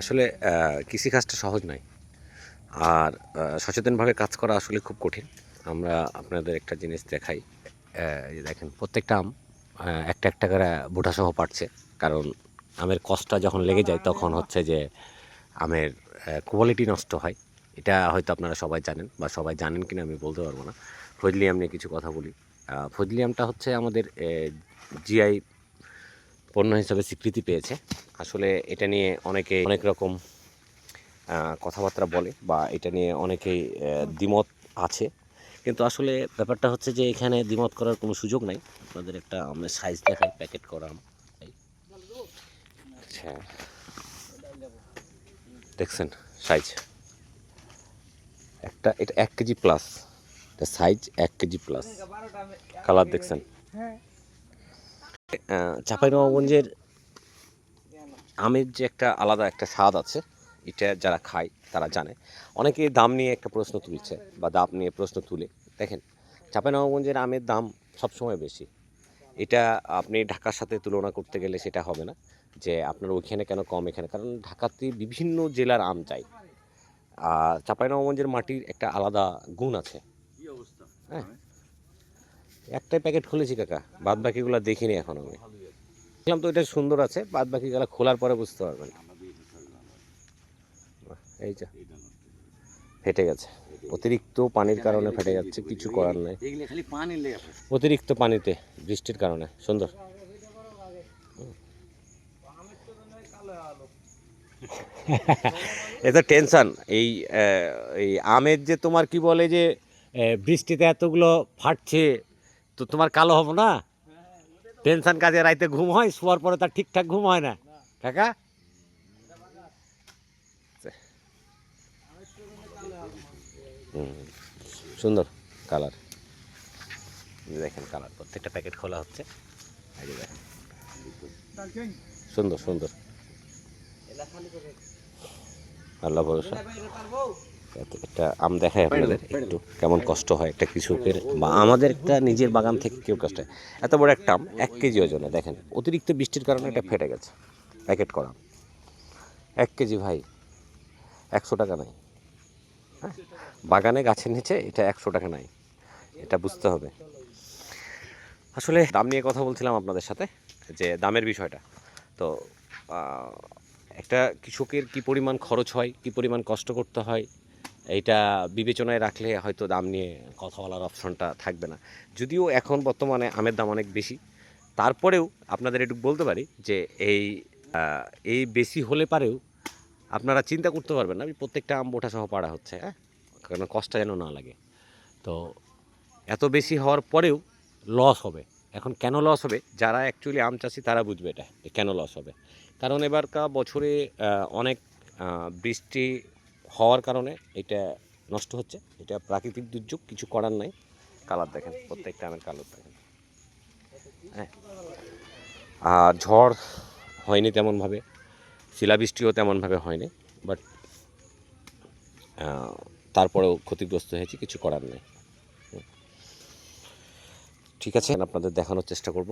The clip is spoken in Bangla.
আসলে কৃষিকাজটা সহজ নয়, আর সচেতনভাবে কাজ করা আসলে খুব কঠিন। আমরা আপনাদের একটা জিনিস দেখাই, এই যে দেখেন প্রত্যেকটা আম একটা একটা করে বোঁটাসহ পাড়ছে। কারণ আমের কষ্টটা যখন লেগে যায় তখন হচ্ছে যে আমের কোয়ালিটি নষ্ট হয়। এটা হয়তো আপনারা সবাই জানেন, বা সবাই জানেন কিনা আমি বলতে পারবো না। ফজলি আম নিয়ে কিছু কথা বলি। ফজলি আমটা হচ্ছে আমাদের জিআই পণ্য হিসাবে স্বীকৃতি পেয়েছে। আসলে এটা নিয়ে অনেকে অনেক রকম কথাবার্তা বলে, বা এটা নিয়ে অনেকেই দ্বিমত আছে। কিন্তু আসলে ব্যাপারটা হচ্ছে যে এখানে দ্বিমত করার কোনো সুযোগ নাই। আপনাদের একটা আমের সাইজ দেখাই, প্যাকেট করা আম। আচ্ছা, দেখছেন সাইজ একটা, এটা 1 কেজি প্লাস, এটা সাইজ 1 কেজি প্লাস। কালার দেখছেন। চাঁপাইনবাবগঞ্জের আমের যে একটা আলাদা একটা স্বাদ আছে, এটা যারা খায় তারা জানে। অনেকে দাম নিয়ে একটা প্রশ্ন তুলছে, বা দাম নিয়ে প্রশ্ন তুলে। দেখেন, চাঁপাইনবাবগঞ্জের আমের দাম সবসময় বেশি। এটা আপনি ঢাকার সাথে তুলনা করতে গেলে সেটা হবে না, যে আপনার ওইখানে কেন কম এখানে। কারণ ঢাকাতে বিভিন্ন জেলার আম চাই, আর চাঁপাইনবাবগঞ্জের মাটির একটা আলাদা গুণ আছে। হ্যাঁ, একটাই প্যাকেট খুলেছি কাকা, বাদ বাকিগুলো দেখিনি এখন আমি। দেখলাম তো এটা সুন্দর আছে, বাদ বাকিগুলো খোলার পরে বুঝতে পারবেন। এই যে ফেটে গেছে, অতিরিক্ত পানির কারণে ফেটে যাচ্ছে, কিছু করার নাই। অতিরিক্ত পানিতে, বৃষ্টির কারণে। সুন্দর। এটা টেনশন এই এই আমের যে তোমার কি বলে যে বৃষ্টিতে এতগুলো ফাটছে, তো তোমার কালো হবে না? টেনশন কাজে রাইতে ঘুম হয়, শোয়ার পরে তার ঠিকঠাক ঘুম হয় না কাকা। সুন্দর কালার, দেখেন কালার, প্রত্যেকটা প্যাকেট খোলা হচ্ছে। এই যে দেখেন, সুন্দর সুন্দর, আল্লাহ ভরসা। একটা আম দেখায় আপনাদের একটু, কেমন কষ্ট হয় একটা কৃষকের, বা আমাদের একটা নিজের বাগান থেকে কেউ কষ্ট হয়। এত বড় একটা আম 1 কেজি ওজনে, দেখেন অতিরিক্ত বৃষ্টির কারণে এটা ফেটে গেছে। প্যাকেট করা 1 কেজি ভাই, 100 টাকা নাই। হ্যাঁ, বাগানে গাছের নিচে এটা 100 টাকা নাই, এটা বুঝতে হবে। আসলে দাম নিয়ে কথা বলছিলাম আপনাদের সাথে, যে দামের বিষয়টা। তো একটা কৃষকের কী পরিমাণ খরচ হয়, কী পরিমাণ কষ্ট করতে হয়, এইটা বিবেচনায় রাখলে হয়তো দাম নিয়ে কথা বলার অপশনটা থাকবে না। যদিও এখন বর্তমানে আমের দাম অনেক বেশি, তারপরেও আপনাদের একটু বলতে পারি যে এই এই বেশি হলে পারেও আপনারা চিন্তা করতে পারবেন না, প্রত্যেকটা আম বোঁটা সহ পাড়া হচ্ছে। হ্যাঁ, কারণ কষ্ট যেন না লাগে। তো এত বেশি হওয়ার পরেও লস হবে। এখন কেন লস হবে, যারা অ্যাকচুয়ালি আম চাষি তারা বুঝবে এটা কেন লস হবে। কারণ এবারকার বছরে অনেক বৃষ্টি হওয়ার কারণে এটা নষ্ট হচ্ছে। এটা প্রাকৃতিক দুর্যোগ, কিছু করার নাই। কালার দেখেন, প্রত্যেকটা আমের কালার দেখেন। হ্যাঁ, আর ঝড় হয়নি তেমনভাবে, শিলাবৃষ্টিও তেমনভাবে হয়নি, বাট তারপরেও ক্ষতিগ্রস্ত হয়েছে, কিছু করার নেই। ঠিক আছে, আপনাদের দেখানোর চেষ্টা করব।